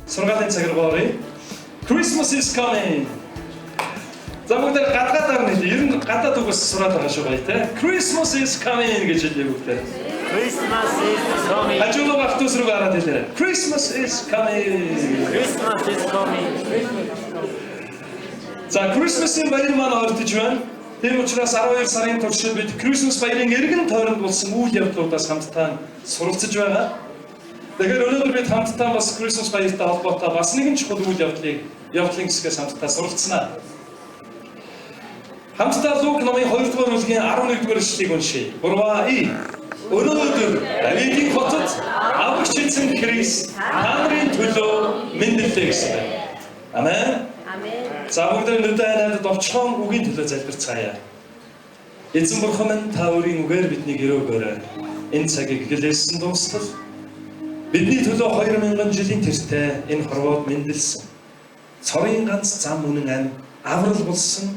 Сургаалын цаг руу оръё. Christmas is coming. За бүгд гадаадаар нэлээ. Ер нь гадаад үгээс сураад байгаа шүү гоё те. Christmas is coming гэж хэлээ бүгд. Christmas is coming. Хажуугаар багтус руу гараад хэлээ. Christmas is coming. Christmas is coming. За Christmas-ийн баяр маань ордож байна. Тийм учраас 12 сарын туршид бид Christmas баярын эргэн тойронд болсон үйл явдлуудаас хамтдаа суралцж байгаа. Тэгэхээр өнөөдөр бид хамтдаа бас Christmas баяртай холбоотой бас нэгэн чухал үйл явдлын хэсгээс хамтдаа суралцнаа. Хамтдаа Лук номын 2-р бүлгийн 11-р эшлэлийг уншийе. Бурваа-ий. Өнөөдөр Давидын хотод аврагч эзэн Христ та нарын төлөө мэндэллээ гэсэн байна. Амен. За бүгд өнөөдөр надад овчхон үгийн төлөө залбирцгаая. Эзэн бурхан минь та өөрийн үгээр биднийг өрөөгөөрэй. Энэ цагийг гэлээсэн дуустал бидний төлөө 2000 жилийн тэртээ энэ хорвоод мэндэлсэн. Цорын ганц зам үнэн ам аврал болсон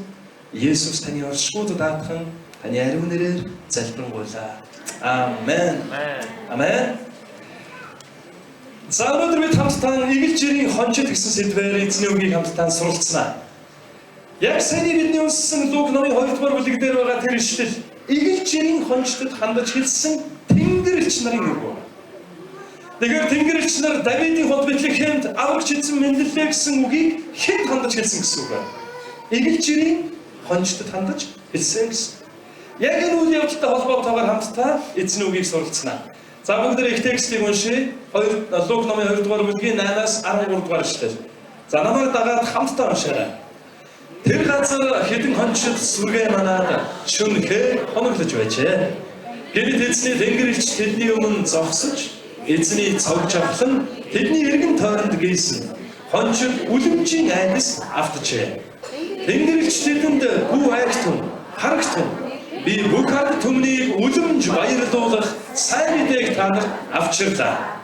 Есүс таны оршууд даатхан таны ариун нэрээр залбирanгуйлаа. Амен. Амен. За өнөөдөр бид хамтдаа эгэлж жирийн хончид гэсэн сэдвээр эзний үгийг хамтдаа суралцнаа. Яг саяны бидний уншсан Лук номын 2-р бүлэг дээр байгаа тэр ишлэл эгэлж жирийн хончдод хандаж хэлсэн Тэнгэрлэгч нарын үг. Тэгэхээр Тэнгэрлэгч нар Давидын хот Бэтлехемд аврагч эзэн мэндэллээ гэсэн үгийг хэд хандаж хэлсэн гэсэн үг вэ? Эгэлж жирийн хончдод хандаж хэлсэн гэсэн. Яг энэ үйл явдалтай холбоотойгоор хамтдаа эзний үгийг суралцнаа. За бүгд их текстийг уншийе. Лук номын 2-р бүлгийн 8-аас 13-р эшлэл. За намайг дагаад хамтдаа уншаарай. Тэр газар хэдэн хончид сүргээ манаад шүнхээ хоноглож байжээ. Гэвч эзний Тэнгэрлэгч тэдний өмнө зогсож эзний цог жавхлан тэдний эргэн тойронд гийсэн. Хончид үлэмжийн айдас автжээ. Тэнгэрлэгч тэдэнд хүү айртун, харагтун. Би бүх ард түмнийг үлэмж баярлуулах сайн мэдээг та нарт авчирлаа.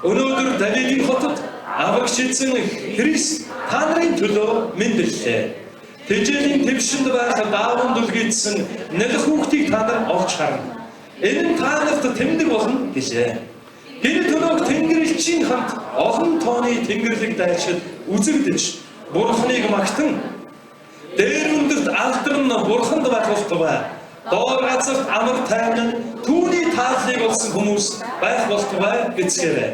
Өнөөдөр Давидын хотод аврагч эзэн Христ та нарын төлөө мэндэллээ. Тэжээлийн твшинд байх дааван дүлгийдсэн нэлэх хүүхдийг та нар олж харна. Энэ нь та нарт тэмдэг болно гэлээ. Гэр төлөөх Тэнгэрлэгчийн хамт олон тооны Тэнгэрлэг дайрчид үзэгдэж Бурхныг магтан дээр өндөрт алдарн Бурханд байх болтугай. Доор газарт амар тайван түүний тааллыг олсон хүмүүс байх болтугай гэцгээрэй.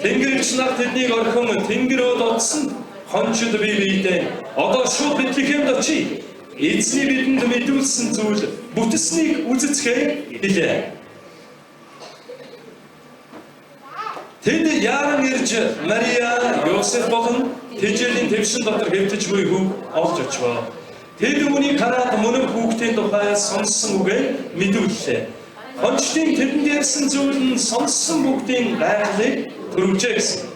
Тэнгэрлэгч нар тэднийг орхин тэнгэрөд одсон хончид бие биедээ одоо шууд Бэтлехемд очие. Эзний бидэнд мэдүүлсэн зүйл бүтснийг үзэцгээе гэлээ. Тэд яаран ирж Мария, Йосеф болон тэжээлийн твшин дотор хэвтэж буй хүүг олж очив. Тэд үүнийг хараад мөнх хүүхдийн тухай сонссон үгээ мэдүүллээ. Хончдын тэдэнд ярьсан зүйл нь сонссон бүгдийн гайхлыг төрүүлжээ гэсэн.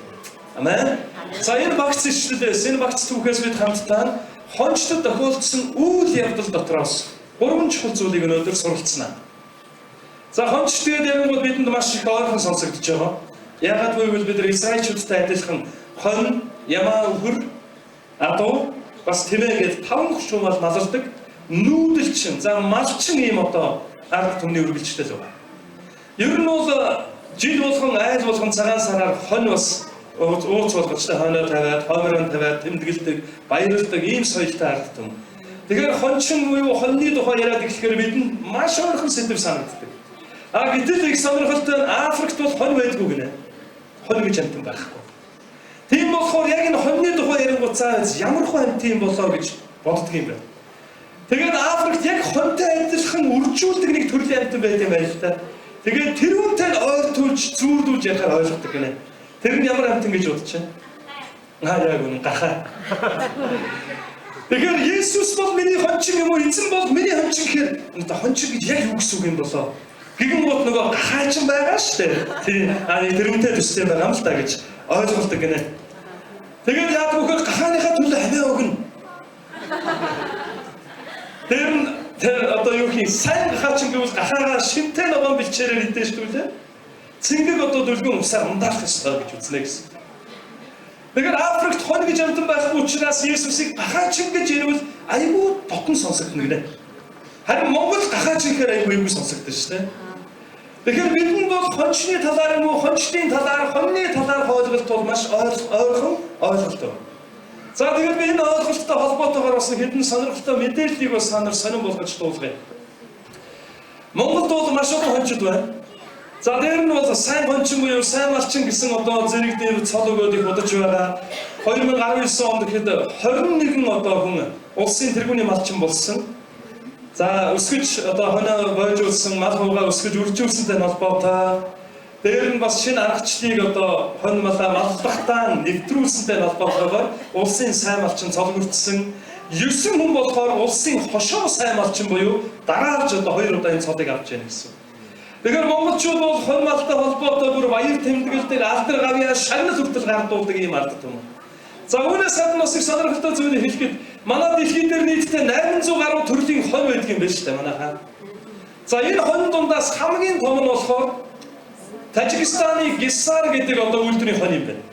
Амен. За энэ багц ишлэлээс энэ багц түүхээс бид хамтдаа хончдод тохиолдсон үйл явдал дотроос 3 чухал зүйлийг өнөөдөр суралцнаа. За хончдод явгууд бидэнд маш их ойрхон сонсогдож байгаа. Яагаад гэвэл бид Израильчуудтай адилхан хон, ямаа өхөр, адуу бас тэмээгээд 5 хушуумал малардаг нүүдэлчин, за малчин ийм одоо ард түмний үргэлжлэл байна. Ер нь бол жил болгон айл болгон цагаан сараар хонь бас ууц болгочтой хойноо тавиад, хоймороо тавиад тэмдэглэдэг, баярлдаг ийм соёлтой ард түм. Тэгэхээр хончин буюу хоньны тухай яриад эхлэхээр бидэнд маш ойрхон сэдв санагддаг. Гэтэл их сонирхолтой Африкт бол хонь байдгүй гинэ. Хонь гэж амтан байхгүй. Тийм болохоор яг энэ хоньны тухай ярингуцаа ямар хөө амт юм болоо гэж боддог юм байна. Тэгээд Африкт яг хоньтой адилхан үржүүлдэг нэг төрлийн амтан байт юм байна л да. Тэгээд тэр үнтэй ойртуулж, зүүрдүүлж ярихаар ойлгодог гинэ. Тэр нь ямар амтан гэж бодчих. Яг үнэ гахаа. Тэгэхээр Есүс бол миний хончин юм уу? Эзэн бол миний хончин гэхээр одоо хончин гэж яг юу гэсэн үг юм болоо? Гэгэн бод нөгөө гахаачин байгаа шүү дээ. Тийм. Тэрүүнтэй төстэй байгаа юм л та гэж ойлголдог гинэ. Тэгээд яг бүхэн гахааныхаа төлөө хамаа өгнө. Тэр одоо юу хий сайн гахаачин гэвэл гахаагаа шинтэй ногоон бэлчээрээр идэж шүү дээ. Цэнгэг одоо дүлгэн усаар ундаах ёстой гэж үзнэ гэсэн. Тэгэхээр Африкт хонь гэж амтан байхгүй учраас Есүсийг гахаачин гэж ирвэл айгүй дотн сонсогдно гинэ. Харин Монгол гахаачин гэхээр айгүй сонссогдсон шүү дээ. Тэгэхээр бидэнд бол хончны талаар юм уу, хончдын талаар, хоньны талаар ойлголт бол маш ойрхон ойлголт. За тэгээд би энэ ойлголттой холбоотойгоор бас хэдэн сонирхолтой мэдээллийг бас сонирн болгож дуулгая. Монголд бол маш олон хончид байна. За дээр нь бол сайн хончин буюу сайн малчин гэсэн одоо зэрэг дээр цол өгөөд их удаж байгаа. 2019 онд гэхэд 21 одоо хүн улсын тэргүүний малчин болсон. За өсгөж одоо хоноо бойжуулсан, мал хуугаа өсгөж үржүүлсэнтэй холбоотой. Дээр нь бас шинэ аргачлалыг одоо хонь малаа маллахтаа нэвтрүүлсэнтэй холбоотойгоор улсын сайн малчин цолгөрдсөн. 9 хүн болохоор улсын хошоо сайн малчин буюу дараалж одоо 2 удаа энэ цолыг авч яана гэсэн. Тэгэхээр монголчууд бол хонь малтай холбоотой бүр баяр тэмдэглэл дээр алдар гавьяа шагнал хүртэл гардуулдаг юм ард түмэн. За үүнээс гадна бас их сонирхолтой зүйлийг хэлэхэд манай дэлхий дээр нийтдээ 800 гаруй төрлийн хонь байдаг юм байна шүү дээ манайхаа. За энэ хонь дундаас хамгийн том нь болохоор Тажикстаны Гиссар гэдэг одоо үйлдвэрийн хонь юм байна.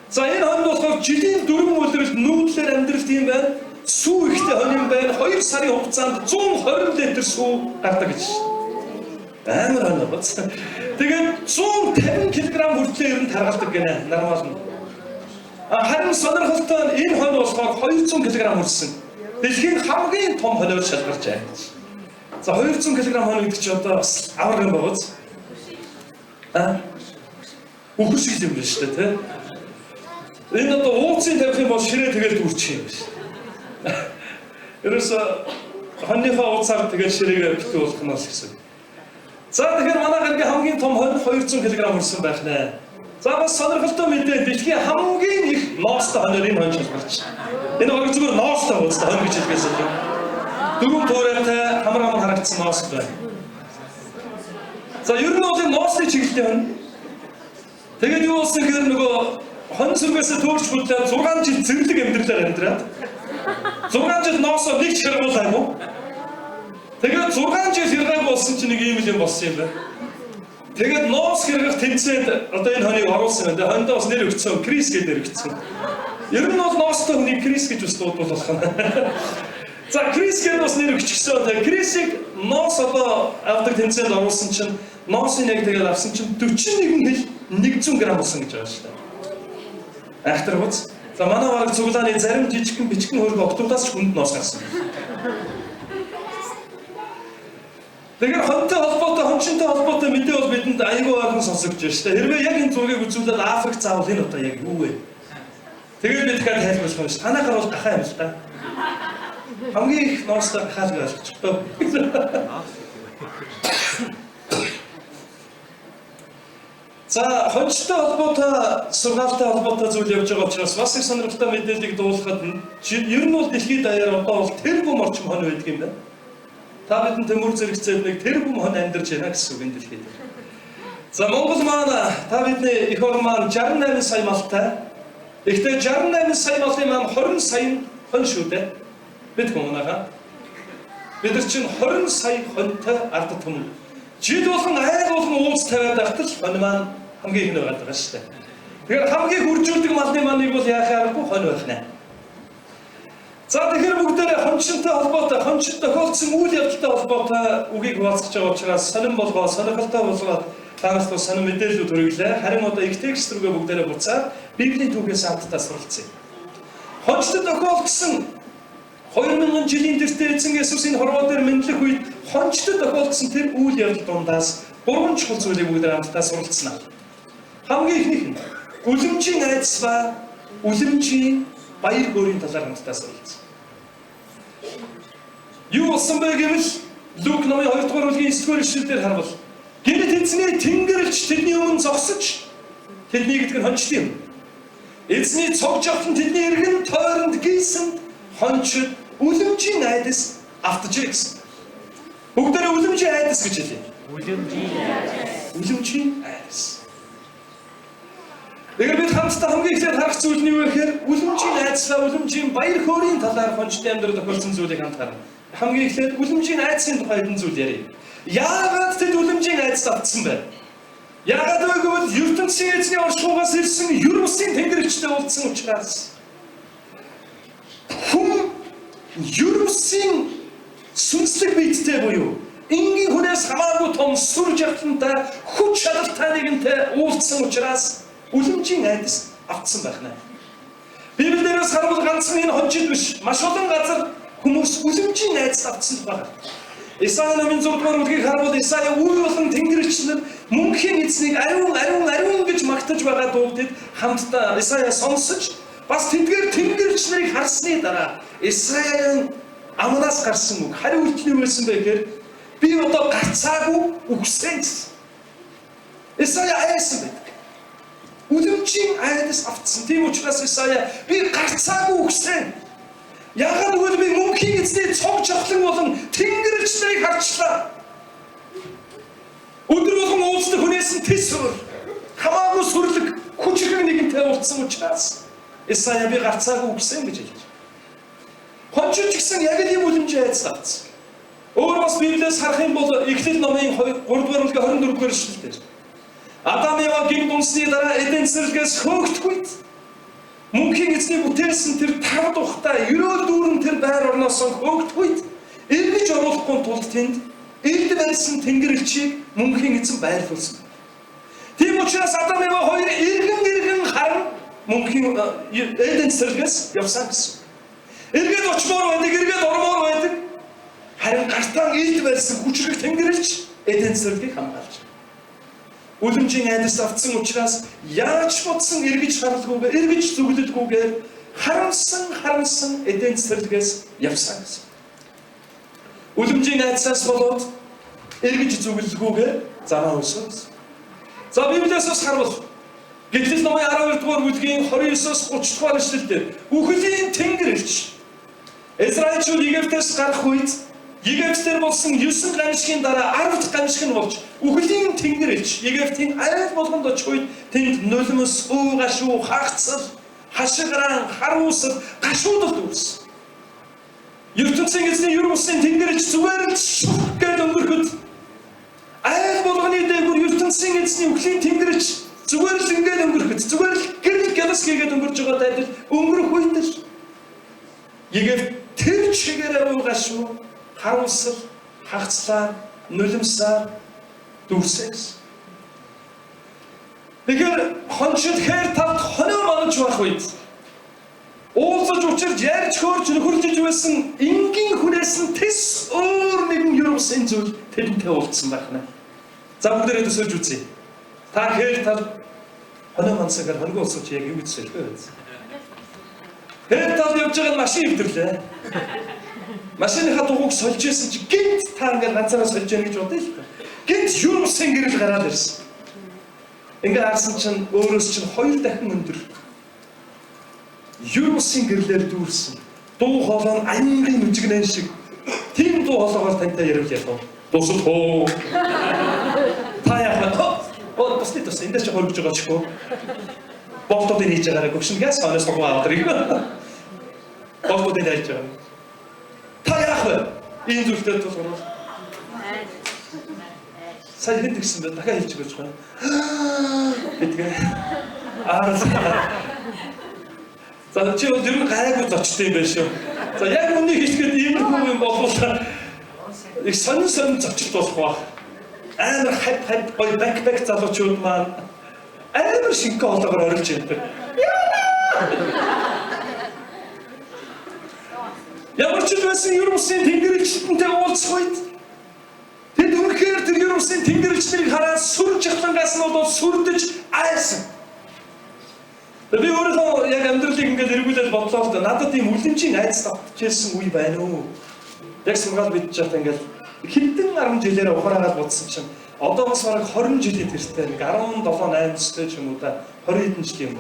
За энэ хонь болохоор жилийн 4 үлрэлт нүүдлэр амьдралт юм байна. Сүү ихтэй хонь юм байна. 2 сарын хугацаанд 120 литр сүү гардаг гэж. Амар хонь боц. Тэгээд 150 кг хүртэл ер нь таргалдаг гэнэ нормал нь. Харин сонирхолтой энэ хонь болохоор 200 кг хүрсэн. Дэлхийн хамгийн том хоньор шалгарч байна. За 200 кг хонь гэдэг чинь одоо бас авар юм бооз. Үхэр шиг юм байна шүү дээ, тэ. Энэ одоо ууцын тавих юм бол ширээ тэгэл дүүрчих юм биш. Ерөөсө хоньныхаа ууцаар тэгэл ширээгээ битүүлэх нь гэсэн. За тэгэхээр манай гаргийн хамгийн том хонь 200 кг хүрсэн байх нэ. За бас сонирхолтой мэдээ дэлхийн хамгийн их ноостой хоньор энэ хонь шалгарч. Энэ хоёр зүгээр ноостой ууцтай хонь гэж хэлгээс юм. Дөрвөн туурайтай хамар харагдсан ноос байна. За ер нь бол энэ ноосны чиглэлтэй байна. Тэгээд юу болсон гэхээр нөгөө хонь сүргээс төөрч бүтлээ 6 жил зэрлэг амьдралаар амьдраад 6 жил ноосоо нэг ч хэрэгүүлээгүй. Тэгээд 6 жил хэрэгээг болсон чинь нэг ийм юм болсон юм байна. Тэгээд ноос хэрэгэх тэмцээнд одоо энэ хоньыг оруулсан юм. Тэгээд хоньдоо бас нэр өгсөн, Крис гэдэг нэр өгсөн. Ер нь бол ноостой хүнийг Крис гэж бас дуудвал болох юм. За Крис гэдэг бас нэр өгчихсөн. Тэгээд Крисийг ноос одоо авдаг тэмцээнд оруулсан чинь ноосыг яг тэгээд авсан чинь 41 хил 100 г болсон гэж байгаа шүү дээ. Айхтар гоц. За манай бараг цуглааны зарим жижигхэн бичгэн хөрөг октоудаас ч хүнд ноос гарсан. Тэгэхээр хоньтой холбоотой, хончинтой холбоотой мэдээ бол бидэнд аягүй ойрхон сонсогдож байна шүү дээ. Хэрвээ яг энэ зургийг үзүүлээд Африк заавал энэ одоо яг юу вэ? Тэгээд бид дахиад тайлбарлах юм шүү. Танайхаар бол гахаа юм л та. Хамгийн их ноостой гахаалг ойлгочихлоо. За хоньтой холбоотой, сургаалтай холбоотой зүйл явж байгаа учраас бас их сонирхолтой мэдээллийг дуулахад ер нь бол дэлхийд даяар одоо бол тэрбум орчим хонь байдаг юм байна. Та бидний төмөр зэрэгцээд нэг тэрбум хонь амьдарч байна гэсэн үг энэ дэлхийд. За Монгол маань та бидний эх орн маань 68 сая малтай. Гэхдээ 68 сая малын маань 20 сая хонь шүү дээ. Бид хүмүүнийхээ. Бид нар чинь 20 сая хоньтой ард түмэн. Жид болгон айл болгон ууц тавиад ахтал хонь маань хамгийн их нөгээд байгаа шүү дээ. Тэгэхээр хамгийн хуржуулдаг малын маныг бол яхааргүй хонь байх нэ. За тэгэхээр бүгдээрээ хончинтой холбоотой, хончид тохиолдсон үйл явдалтай холбоотой үгийг хуваалцах байгаа учраас сонирн болгоо, сонирхолтой болгоод танаас сонир мэдээлэлүүд хүргэлээ. Харин одоо их текст рүүгээ бүгдээрээ буцаад Библийн түүхээс хамтдаа суралцъя. Хончид тохиолдсон 2000 жилийн тэртээ эзэн Есүсийн хорвоо дээр мэдлэх үед хончид тохиолдсон тэр үйл явдал дундаас 3 чухал зүйлийг бүгдээрээ хамтдаа суралцсанаа. Хамгийн ихнийх нь үлэмжийн айдас ба үлэмжийн баяр хөөрийн талаар хамтдаа суралцсан. Юу болсон бэ гэвэл Лук номын 2 дугаар бүлгийн 9 дугаар ишлэлээр харвал гэнэт эзний тэнгэрэлч тэдний өмнө зогсож тэдний гэдэг нь хончд юм. Эзний цог жавтан тэдний эргэн тойронд гийсэнд хончид үлэмжийн айдас автжээ гэсэн. Бүгдээрээ үлэмжийн айдас гэж хэлээ. Үлэмжийн айдас. Тэгэхээр бид хамтдаа хамгийн ихтэй харах зүйл нь юу вэ гэхээр үлэмжийн айдасаа үлэмжийн баяр хөөрийн талаар хончтой амьдрал тохиолдсон зүйлийг хамт харна. Хамгийн эхлээд үлэмжийн айдасын тухай хэдэн зүйл ярив. Яагаад тэд үлэмжийн айдас автсан бэ? Яагаад вэ гэвэл ертөнцийн эзний оршихугаас ирсэн юр бусын тэнгэрчтэй уулзсан учраас хүн юр бусын сүнслэг биеттэй буюу энгийн хүнээс хамаагүй том сүр жавхлантай хүч чадалтай нэгэнтэй уулзсан учраас үлэмжийн айдас автсан байх нэ. Библиэлээс харвал ганцхан энэ хончид биш, маш олон газар хүмүүс үлэмжийн айдас автсан байна. Исая намын 6-р бүлгийг харвал Исая үе болон тэнгэрлэгчнэр мөнхийн эзнийг ариун гэж магтаж байгаа дуулдад хамтдаа Исая сонсож бас тэдгээр тэнгэрлэгчнэрийг харсны дараа Исаягийн амнаас гарсан үг хариулт нь юу байсан бэ гэхээр би одоо гарцаагүй үгсэн гэсэн. Исая айсан байдаг. Үлэмжийн айдас автсан. Тийм учраас Исая би гарцаагүй үгсэн. Яагаад гэвэл би мөнхийн эзний цог жавхлан болон тэнгэрлэгчнэрийг харчлаа. Өдөр болгон уулздаг хүнээс нь тэс өөр хамаагүй сүрлэг хүчрэг нэгэнтэй уулзсан учраас Исая би гарцаагүй үгсэн гэж хэлж. Хончид гэсэн яг л ийм үлэмжийн айдас автсан. Өөр бас Библиэс харах юм бол Эхлэл номын 3-р бүлгийн 24-р эшлэлдэр Адам Ева гин дүнсний дараа Эден цэцэрлэгээс хөөгдөхүйд мөнхийн эзний бүтээсэн тэр тав тухтай ерөөл дүүрэн тэр байр орноос хөөгдөхүйд эргэж оруулахгүй тулд тэнд элд барьсан тэнгэрлэгчийг мөнхийн эзэн байрлуулсан. Тийм учраас Адам Ева хоёр эргэн харан мөнхийн Эден цэцэрлэгээс явсан гэсэн. Эргээд очмоор байдаг, эргээд ормоор байдаг. Харин гартаа элд барьсан хүчрэг тэнгэрлэгч Эден цэцэрлэгийг хамгаалж. Үлэмжийн айдас автсан учраас яаж бодсон эргэж харалгүйгээр, эргэж зүглэлгүйгээр харамсан Эден цэцэрлэгээс явсан гэсэн. Үлэмжийн айдасаас болоод эргэж зүглэлгүйгээр замаа өсөн гэсэн. За Библиэс харвал Гэтэл номын 12-р бүлгийн 29-оос 30-р эшлэлдэр үхлийн тэнгэрлэгч Израильчууд Египтээс гарах үед Египтээр болсон 9 гамшигын дараа 10 дахь гамшиг нь болж үхлийн тэнгэрлэгч Египтийн айл болгонд очих үед тэнд нулимс, гашуу, хагцал, хашиграан, харуусал, гашуудалд үүссэн. ертөнцийн эзний юр бусын тэнгэрлэгч зүгээр л шух гэж өнгөрөхөд айл болгоны дээгүүр ертөнцийн эзний үхлийн тэнгэрлэгч зүгээр л ингээд өнгөрөхөд зүгээр л гэрэл гэлс хийгээд өнгөрж байгаа тайлбар өнгөрөх үед л Египт тэр чигээрээ гашуу, харуусал, хагцлаар, нулимсаар дүүрсэн. Тэгэхээр хоншид хээр талд хонио манаж байх үед уулзаж учирч ярьж хөөрч нөхөрлөж байсан энгийн хүнээс нь тэс өөр нэгэн юусэн зүйл тэдэнтэй уулзсан байх нэ. За бүгдээрээ төсөөлж үзье. Та хээр тал хонио манасгаар хониго уулзаж яг юу гэж хэлэх вэ? Хээр тал явж байгаа машин өвдөрлөө. Машиныхаа дугуйг сольж исэн чи гинт та ингээд ганцаараа сольж яах гэж бодъё л. Гинт юусэн гэрэл гараад ирсэн. Ингээд харсан чинь өөрөөс чинь 2 дахин өндөр юусын гэрлээр дүүрсэн. Дуу хоолой нь аймгийн мүжигнэн шиг. Тийм дуу хоолойгоор тантай ярил яах вэ? Дуусах уу? Та яах вэ? Босны тус энэ ч хөргөж байгаа ч хөө. Болтод хийж байгаараа гөгшнгээс хонос тогоо аваад ирэх. Болтод хийж байгаа. Та яах вэ? Энэ зүйлтэй тулгуур. Сайн хэд гисэн бэ? Дахиад хэлж өгч байгаа. Гэдгээ. За чи өөр нь гайгүй зочтой юм байна шүү. За яг үнийг хэлэхэд иймэрхүү юм болвол их сонин зочд болох ба. Амар хад гоё бэкпэк залуучууд маань амар шинэ хоолойгоор орилж ирдэг. Ямар ч байсан Европын тэнгэрлэгчдэнтэй уулзах үед тэд үнэхээр тэр Европын тэнгэрлэгчдийг хараад сүр жахлангаас нь бол сүрдэж айсан. Би өөрөө яг амьдралыг ингээд эргүүлээд бодлоо л да. Надад ийм үлэмжийн айдас тавчээсэн үе байна уу? Яг сургаал бидж чад ингээд хэдэн 10 жилээр ухраагаад бодсон чинь одоо бас бараг 20 жилийн тэртээ 17 8 жилтэй ч юм уу да 20 хэдэн жил юм.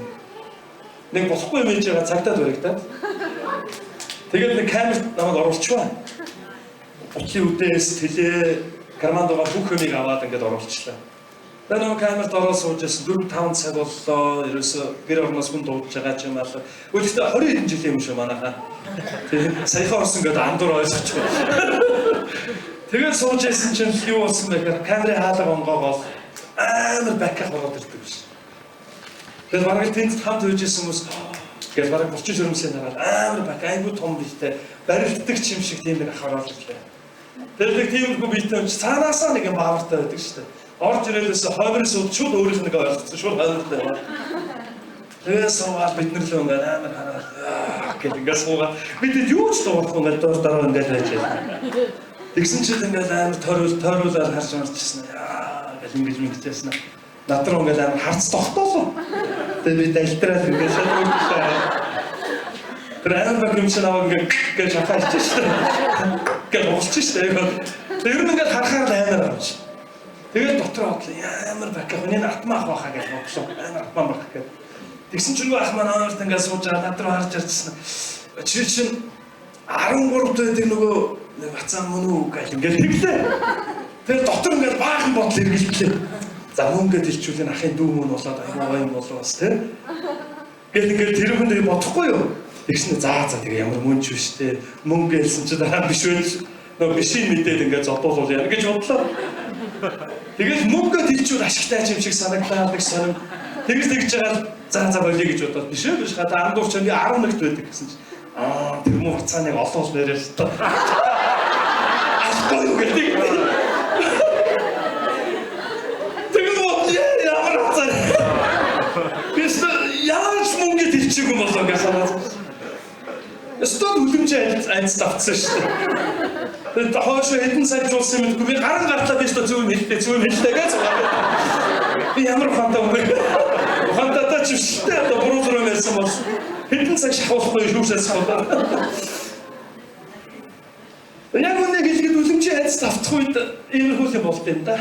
Нэг болохгүй юм ээж байгаа цагтаад баригдаад. Тэгээд нэг камерт намайг оруулчихваа. Утлийн үдээс тэлээ карманд байгаа бүх юмыг аваад ингээд оруулчихлаа. Тэгээд нөгөө камерт ороод суужсэн 4-5 цаг боллоо. Ерөөсө гэр орноос хүн дуудаж байгаа ч юм аа. Өөдөртөө 20 хэдэн жилийн юм шүү манайхаа. Тэгээд саяхан орсон гэдэг андуур ойсчихв. Тэгээд сууж байсан чинь юу болсон бэ гэхээр камерын хаалга онгоогоо амар баках ороод ирдэг биш. Тэгээд бараг тэнд хамт үйжсэн хүмүүс гэж бараг 30 жирэмсээ нараад амар бак айгуу том бийтэй барилддаг юм шиг тийм нэг ах ороод ирлээ. Тэгэхээр тиймэрхүү биетэй цаанаасаа нэг юм баавартай байдаг шүү дээ. Орж ирээдээс хоймрын сууд шууд өөрийнх нь ойлгосон шууд хоймртай байна. Тэгээд суугаад бид нар л ингээд амар хараад гэх ингээд суугаад бидэд юу ч дуурах ингээд дараа ингээд байж байна. Тэгсэн чинь ингээд амар тойруулаад харж марчсан. Гэл ингэж мэдчихсэн. Надруу ингээд амар харц тогтоолоо. Тэгээд бид альтраад ингээд шалгуулсан. Тэр амар юм шиг аваад ингээд шахаж шүү дээ. Ингээд болчих шүү дээ. Тэр нь ингээд харахаар амар авч. Тэгээд дотроо бодлоо ямар бак хүний атмах байхаа гэж бодлоо. Амар атмаа байх гэж. Тэгсэн чинь ах маань аарт ингээд сууж байгаа над руу харж ирсэн. Чи чинь 13 дэх нөгөө бацаа мөн үү гэж ингээд хэллээ. Тэгээд дотор ингээд баахан бодол эргэлтлээ. За мөн ингээд хэлчихвэл ахын дүү мөн болоод аймаа юм болоо бас тийм. Ингээд тэр хүнд бодохгүй юу? Тэгснэ за тэгээ ямар мөн ч биш те. Мөн гэлсэн чи дараа биш байж нөгөө бишийн мэдээд ингээд зодуулуул яа гэж бодлоо. Тэгээд мөнгөд хэлчихвэл ашигтай юм шиг санагдлаа гэж сонирм. Тэгж байгаа за болиё гэж бодоод биш ээ биш хата андуур ч би 11-т байдаг гэсэн чи тэр мөн хацааныг олоол нэрээ шүү дээ. Ахгүй юу гэдэг. Тэгээд ямар хацаа. Биш яаж мөнгөд хэлчихгүй болоо гэж санаад. Стод үлэмжийн айц тавцсан шүү дээ. Тэгээд хоошо хэдэн сая жуулсан юм би гаран гартлаа биш та зөв хэлтэй гэж. Би ямар хантаа үгүй. Хантаа ч шилтэй одоо буруу байсан бол хэдэн цаг шахуулахгүй шүүсээс хаваа. Яг үнэ гэлгээд үлэмжийн айц тавцах үед ийм хөл юм болт юм да.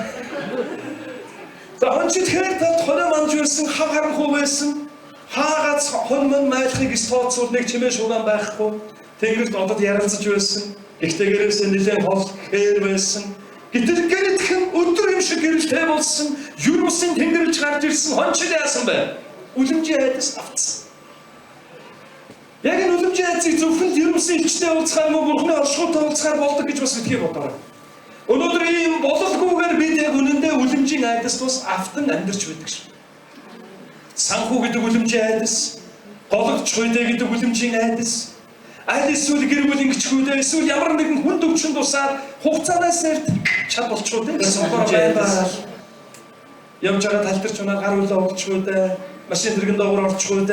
За хончид хэрэг тат хороо манж байсан хав харанхуй байсан. Хаагаад хон мөн майлхыг стооцвол нэг чимээ шугаан байхгүй. Тэнгэрт одод ярилцаж байсан. Ихтэйгээрээс нэлээд хол хээр байсан. Гэтэл гэрэтхэн өдөр юм шиг гэрэлтэй болсон. Юусын тэнгэрлж гарч ирсэн хончид яасан бэ? Үлэмжийн айдас авцсан. Яг энэ үлэмжийн айдсыг зөвхөн юусын ичтэй уулзахаар мөн бурхны оршихуйтай уулзахаар болдог гэж бас битгий бодоорой. Өнөөдөр ийм бололгүйгээр бид яг үнэндээ үлэмжийн айдас тус автан амьдарч байдаг шүү. Санхүү гэдэг үлэмжийн айдас, гологч хуйдэ гэдэг үлэмжийн айдас, аль эсвэл гэр бүл ингэчгүүдээ эсвэл ямар нэгэн хүн төвчөнд тусаад хугацаанаас эрт чад болчихоо тийм үлэмжийн айдас. Явж байгаа талтарч унаа гар үлээ олчихгүй, машин тэрэгэн доогуур орчихгүй.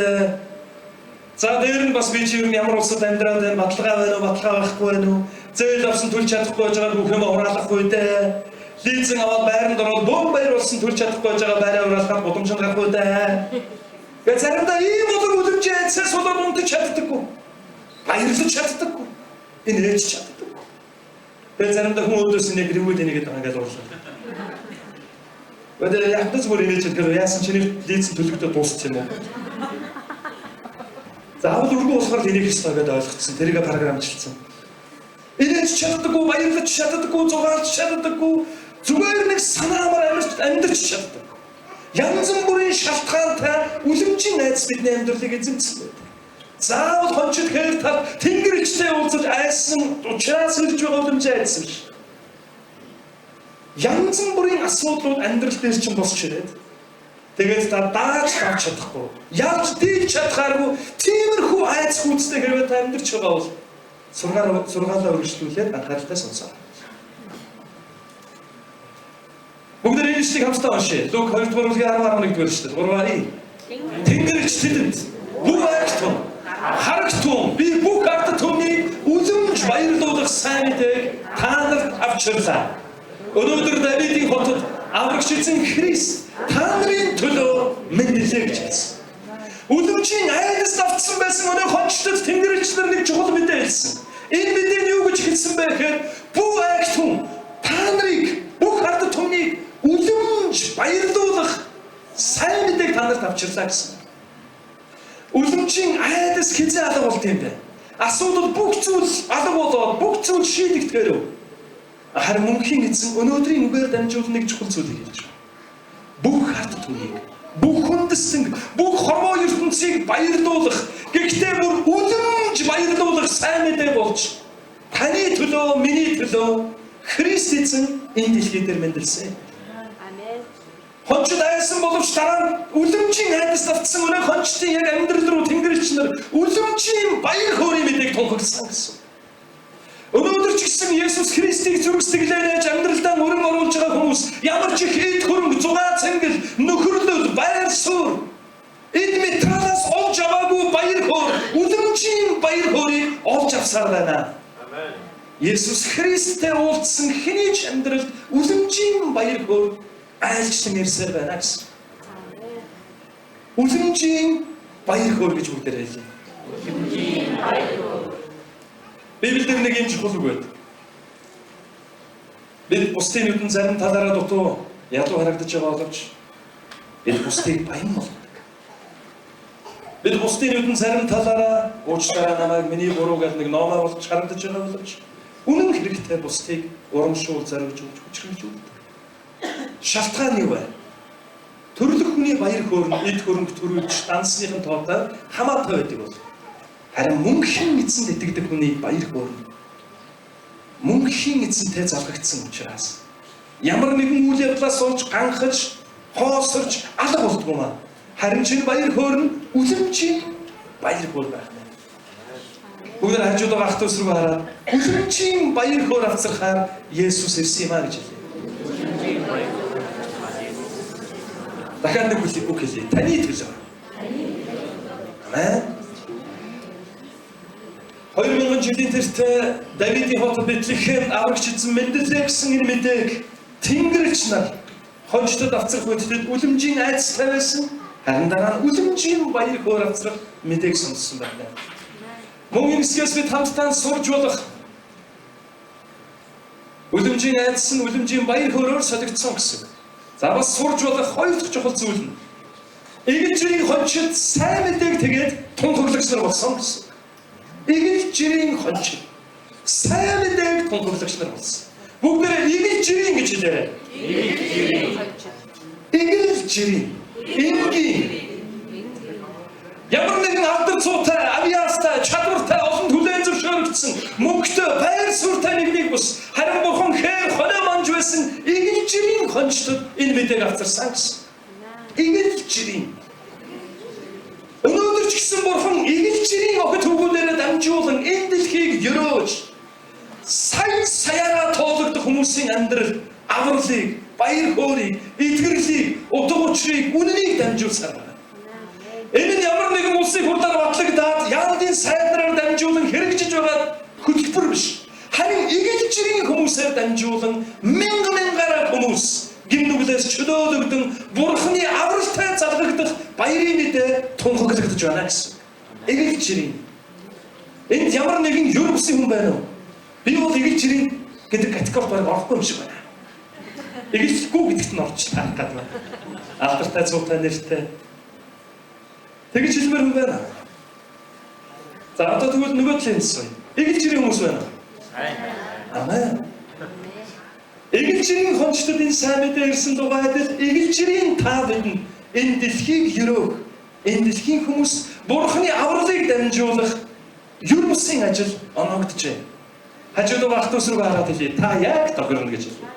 За дээр нь бас би чи ямар улсад амьдраад байна, баталгаа байна уу, баталгаа байхгүй байна уу? Зээл авсан төлж чадахгүй байж байгаа бүх юм ураалахгүй дээ. Лизинг аваад байранд ороод бом баяр болсон төлж чадахгүй байж байгаа байраа ураалахад боломжтой гарахгүй дээ. Гэвч заримдаа ийм болон үлэмжийн айдсаас болоод унтаж чаддаггүй. Баярлаж чаддаггүй. Энэ ээж чаддаггүй. Гэвч заримдаа хүмүүст нэг ревүүл энийг гэдэг ингээд уурлаа. Гэвч яг ч бүр энэ чигээр яасан чиний лизинг төлөвлөгөө дуусчих юм уу? Заавал үргэн болохоор энийг хийх гэдэг ойлгоцсон. Тэрийг програмчлсан. Энэч чаддаггүй, баярлаж чаддаггүй, зугаалж чаддаггүй, зүгээр нэг санаамаар амьдарч чаддаггүй. Янз бүрийн шалтгаантай үлэмжийн айдас бидний амьдралыг эзэмсэн байдаг. Заавал хончид хээр тал тэнгэр ичтэй уулзаж айсан учраас ирж байгаа үлэмжийн айдас биш. Янз бүрийн асуудлууд амьдрал дээр чинь босч ирээд тэгээд та дааж авч чадахгүй, ялж дийлж чадхааргүй тиймэрхүү айдас хүчтэй хэрвээ та амьдарч байгаа бол сургаалаа өргөжлүүлээд анхааралтай сонсоо. Бүгд энэ шийг хамтдаа уншъя. Лук 2-р бүлгийн 10-11-р шүү дээ. 3-ын. Тэнгэрч тэдэнд бүх агтун, харагтун, би бүх ард түмнийг үлэмж баярлуулах сайн мэдээг та нарт авчирлаа. Өнөөдөр Давидын хотод аврагч эзэн Христ та нарын төлөө мэдлээ гэж хэлсэн. Үлэмжийн айдас давтсан байсан өнөө хончтод тэнгэрчлэр нэг чухал мэдээ хэлсэн. Энэ мэдээ нь юу гэж хэлсэн бэ гэхээр бүх агтун та нарыг бүх ард түмнийг үлэмж баярлуулах сайн мэдээг та нарт авчирлаа гэсэн. Үлэмжийн айдас хизээ алга болт юм бэ? Асуудал бүх зүйл алга болоод бүх зүйл шийдэгдэхээр харин мөнхийн эзэн өнөөдрийн үгээр дамжуулан нэг чухал зүйлийг хэлж байна. Бүх ард түмнийг, бүх хүндэстэн, бүх хормоо ертөнцийг баярлуулах, гэхдээ бүр үлэмж баярлуулах сайн мэдээ болж таны төлөө, миний төлөө Христ эзэн энэ дэлхий дээр мэндэлсэн. Амен. Хончид айсан боловч дараа нь үлэмжийн айдас давтсан өнөө хончдын яг амьдрал руу тэнгэрч нар үлэмжийн баяр хөөрийн мэдээг тунхагсан гэсэн. Өнөөдөр ч гэсэн Есүс Христийг зүрхсэглэнэж амьдралдаа өрн оруулж байгаа хүмүүс ямар ч их эд хөрөнгө, зугаа цэнгэл, нөхөрлөл, байр суурь эд металлаас олж аваагүй баяр хөөр, үлэмжийн баяр хөөргийг олж авсаар байна. Есүс Христтэй уулзсан хэний ч амьдралд үлэмжийн баяр хөөр айлчлан ирсээр байна гэсэн. Үлэмжийн баяр хөөр гэж бүгдээр хэлье. Үлэмжийн баяр хөөр. Библиэд нэг юм чухал үг байдаг. Бид бусдын нүдэн зарим талаараа дутуу ядуу харагдаж байгаа боловч бид бусдыг баян болгодог. Бид бусдын нүдэн зарим талаараа уучлаарай намайг миний буруу гэж нэг номоо болж харагдаж байгаа боловч үнэн хэрэгтэй бусдыг урамшуул зориулж өгч хүчрхийлж өгдөг. Шалтгаан юу вэ? Төрлөх хүний баяр хөөрн эд хөрөнгө төрүүлж дансныхын тоотоо хамаатай байдаг бол харин мөнхийн эзэнд итгэдэг хүний баяр хөөрн мөнхийн эзэнтэй залгагдсан учраас ямар нэгэн үйл явдлаас олж ганхаж, хоосорж алга болдгоо маа. Харин чинь баяр хөөрн үлэмжийн баяр хөөр байх нь. Бүгд хажууд байгаа ах トゥ эсрэг хараад үлэмжийн баяр хөөр авцархаар Есүс ирсэн юм а гэж хэлээ. Дахиад нэг үг хэлье. Таны төлөө. Амен. 2000 жилийн тэртээ Давидын хот Бэтлехэм аврагч эзэн мэндэлээ гэсэн энэ мэдээг Тэнгэрлэгч нар хончдод авцрах үедээ үлэмжийн айдас тавиасан харин дараа нь үлэмжийн баяр хөөр авцрах мэдээг сонссон байна. Мөн энэсгээс бид хамтдаа сурж болох үлэмжийн айдас нь үлэмжийн баяр хөөрөөр солигдсон гэсэн. За бас сурж болох хоёр дахь чухал зүйл нь Игэл жирийн хончид сайн мэдээг тэгээд тунхаглагч нар болсон гэсэн. Игэл жирийн хончид сайн мэдээг тунхаглагч нар болсон. Бүгдээрээ игэл жирийн гэж хэлээрэй. Игэл жирийн. Энгийн. Ямар нэгэн алдар цуутай, авьяастай, чадвартай, олон түлээн зөвшөөрөгдсөн, мөнгөтэй, байр суурьтай нэгнийг бус харин бурхан хээр хонио манж байсан игэл жирийн хончдод энэ мэдээг авчирсан гэсэн. Игэл жирийн. Өнөөдөр ч гэсэн бурхан игэл жирийн охид хөвгүүдээр дамжуулан энэ дэлхийг ёроож саяараа тоологдох хүмүүсийн амьдрал, авралыг, баяр хөөргийг, эдгэрлийг, утга учирыг, үннийг дамжуулсаар байна. Энэ нь ямар нэгэн улсыг хурдаар батлагдаад яадын сайднаар дамжуулан хэрэгжиж байгаа хөтөлбөр биш. Харин игэл жирийн хүмүүсээр дамжуулан мянгаараа хүмүүс гимнүглээс чөлөөлөгдөн бурхны авралтай залгагдах баярын мэдээ тунхаглагдаж байна гэсэн. Игэл жирийн. Энд ямар нэгэн юр бүсийн хүн байна уу? Би бол игэл жирийн гэдэг категорид бараг орохгүй юм шиг байна. Игэлгүй гэдэгт нь орж тарах гэдэг байна. Алдартай цуутай нэртэй. Тэгж хэлмээр хүн байна. За одоо тэгвэл нөгөө талын хэлсэн. Игэл жирийн хүмүүс байна. Амен. Игэл жирийн хончдод энэ сайн мэдээ ирсэн дугайд л игэл жирийн та бидэнд энэ дэлхийг ёроох, энэ дэлхийн хүмүүс бурхны авралыг дамжуулах юр бусын ажил оногджээ. Хажууд байгаа ах トゥ эсрэг хараад хэлье. Та яг тохирно гэж хэлээ.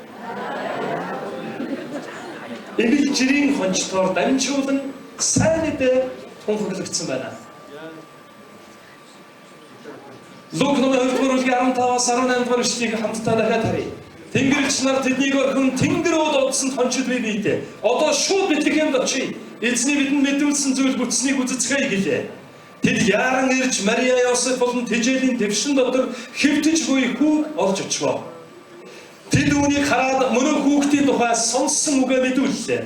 Игэл жирийн хончдоор дамжуулан сайн мэдээ тунхаглагдсан байна. Лук номын 2-р бүлгийн 15-аас 18-р ишлэгийг хамтдаа дахиад харъя. Тэнгэрлэгч нар тэднийг орхин тэнгэр ууд одсон хончид бий биедээ. Одоо шууд Бэтлехемд очие. Эзний бидэнд мэдүүлсэн зүйл бүтснийг үзэцгээе гэлээ. Тэд яаран ирж Мария Йосеф болон тэжээлийн дэвшин дотор хэвтэж буй хүүг олж очив. Тэд үүнийг хараад мөнөө хүүхдийн тухай сонссон үгээ мэдүүллээ.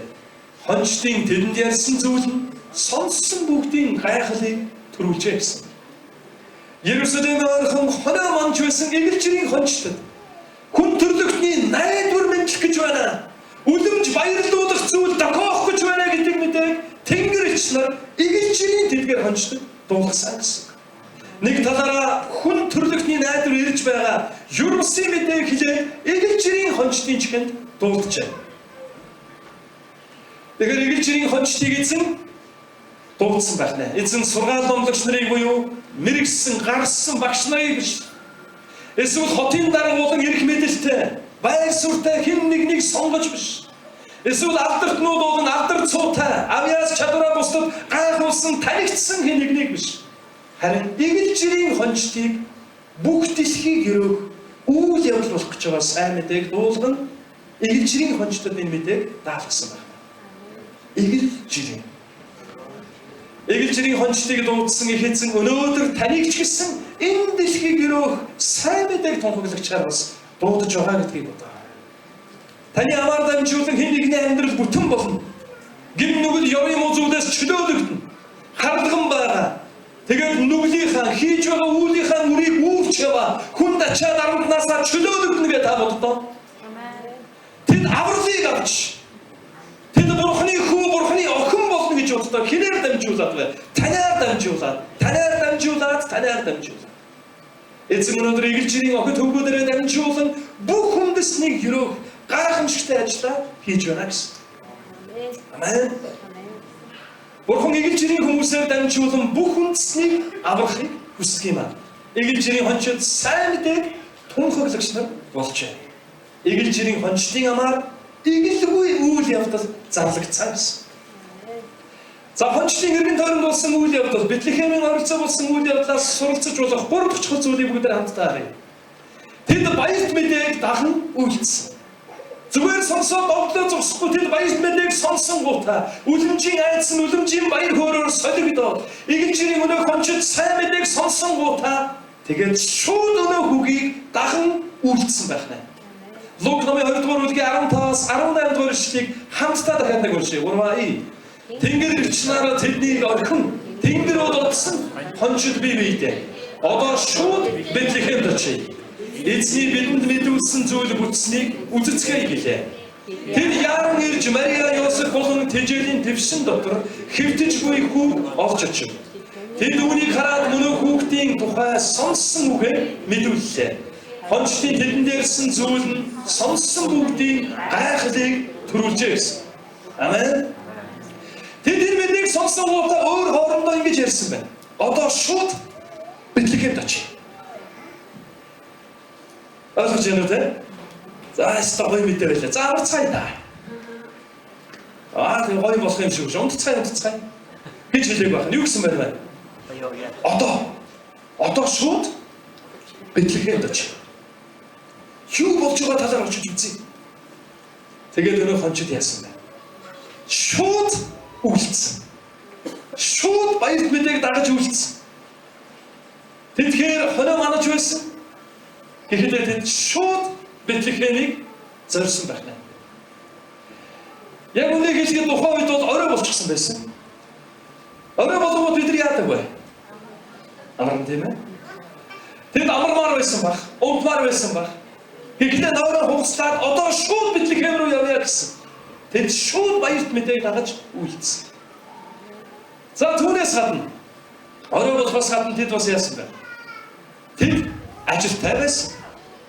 Хончдын тэдэнд ярьсан зүйл нь сонссон бүгдийн гайхалыг төрүүлжээ гэсэн. Ерүсалимд орхон хонио манж байсан игэл жирийн хончдод хүн төрлөختний найдвар мэдлэх гэж байна. Үлэмж баярлуулах зүйл докоох гэж байна гэдэг мэдээг Тэнгэрлэгч нар игэл жирийн тэдгээр хончдод дуулгасан гэсэн. Нэг талаараа хүн төрлөختний найдвар ирж байгаа юр бусын мэдээг хэлээд игэл жирийн хончдын чихэнд дуулжээ. Тэгэхээр игэл жирийн хончдыг эзэн дуудсан байна. Эзэн сургаал номлогч нарыг буюу мэрэгсэн, гарсан багш нарыг биш. Эсвэл хотын дарга болон эрх мэдэлтэй, байр суурьтай хэн нэгнийг сонгож биш. Эсвэл алдартнууд болон алдар цуутай, авьяас чадвараа бусдад гайхуулсан, танигдсан хэн нэгнийг биш. Харин игэл жирийн хончдыг бүх дэлхийг өрөөх үйл явдал болох гэж байгаа сайн мэдээг дуулгана. Игэл жирийн хончтод энэ мэдээг даалгасан байна. Игэл жирийн. Игэл жирийн хончтыг дуудсан ихэзэн өнөөдөр таныг ч гэсэн энэ дэлхийг өрөөх сайн мэдээг тунхаглагчаар бас дуудаж байгаа гэдгийг бодоо. Таны амаар дамжуулан хэн нэгний амьдрал бүтэн болно. Гин нүгэл ёрын муу зүйлээс чөлөөлөгдөн. Харлган байгаа. Тэгээд нүглийнхаа хийж байгаа үүлийнхаа үрийг үүрч яваа. Хүнд ачаад арамтнаасаа чөлөөлөгдөн гэж та боддоо. Тэд авралыг авч. Тэд бурхны хүү, бурхны охин болно гэж боддоо. Хинээр дамжуулаад бай. Танаар дамжуулаад. Эцэг өнөөдөр игэл жирийн охид хөвгүүдээрээ дамжуулан бүх хүндэснийг өрөөх гайхамшигтай ажиллаа хийж байна гэсэн. Амен. Бурхан игэл жирийн хүмүүсээр дамжуулан бүх хүндэснийг аврахыг хүсдэг юм аа. Игэл жирийн хончид сайн мэдээг тунхаглагч нар болжээ. Игэл жирийн хончдын амаар игэлгүй үйл явдал зарлагдсан гэсэн. За хончдын эргэн тойронд болсон үйл явдал, Бэтлехемийн оролцоо болсон үйл явдлаас суралцж болох 3 чухал зүйлийг бүгдээр хамтдаа харъя. Тэд баярт мэдээг дахин үйлдсэн. Зүгээр сонсоод овдлоо зогсохгүй тэд баярт мэдээг сонсон гутаа. Үлэмжийн айдас нь үлэмжийн баяр хөөрөөр солигдоод игэл жирийн өнөө хончид сайн мэдээг сонсон гутаа. Тэгээд шууд өнөө хүүгийг дахин үйлдсэн байх нэ. Лук номын 20 дугаар бүлгийн 15-аас 18 дугаар ишлэгийг хамтдаа дахиад нэг уншъя. Урваа. Тэнгэр ирчнараа тэднийг орхин тэнгэр удсан хончид бий биедээ. Одоо шууд Бэтлехемд очие. Эзний бидэнд мэдүүлсэн зүйл бүтснийг үзэцгээе гэлээ. Тэд яран ирж Мария Йосеф болон тэжээлийн твшин дотор хэвтэж буй хүүг олж очив. Тэд үүнийг хараад мөнөө хүүхдийн тухай сонссон үгээ мэдүүллээ. Хончдын тэдэн дээрсэн зүйл нь сонссон бүгдийн гайхлыг төрүүлжээ гэсэн. Амен. Тэд энэ мэдээг сонсон гутаа өөр хоорондоо ингэж ярьсан байна. Одоо шууд Бэтлехемд очие. Ойлгож байна уу те? За ястаа гоё мэдээ байлаа. За аварцгаая да. Тэр гоё болох юм шиг шүү. Унтцгаая. Гэж хэлээг байна. Юу гэсэн байна вэ? Одоо шууд Бэтлехемд очие. Юу болж байгаа талаар очиж үзье. Тэгээд өнөө хончид яасан бэ? Шууд үйлдсэн. Шууд баярт мэдээг дагаж үйлдсэн. Тэгэхээр хоноо манаж байсан. Гэхдээ тэд шууд Бэтлехемийг зорьсон байна. Яг үнэ хэлгээд тухайн үед бол орой болчихсон байсан. Орой болгоод бид нар яадаг вэ? Амарна тийм ээ? Тэд амармаар байсан баг, унтмаар байсан баг. Гэхдээ нойроо хугацлаад одоо шууд Бэтлехем рүү явъя гэсэн. Тэд шууд баярт мэдээг дагаж үйлдсэн. За түүнээс гадна орой болохоос гадна тэд бас яасан бэ? Тэд ажилтай байсан.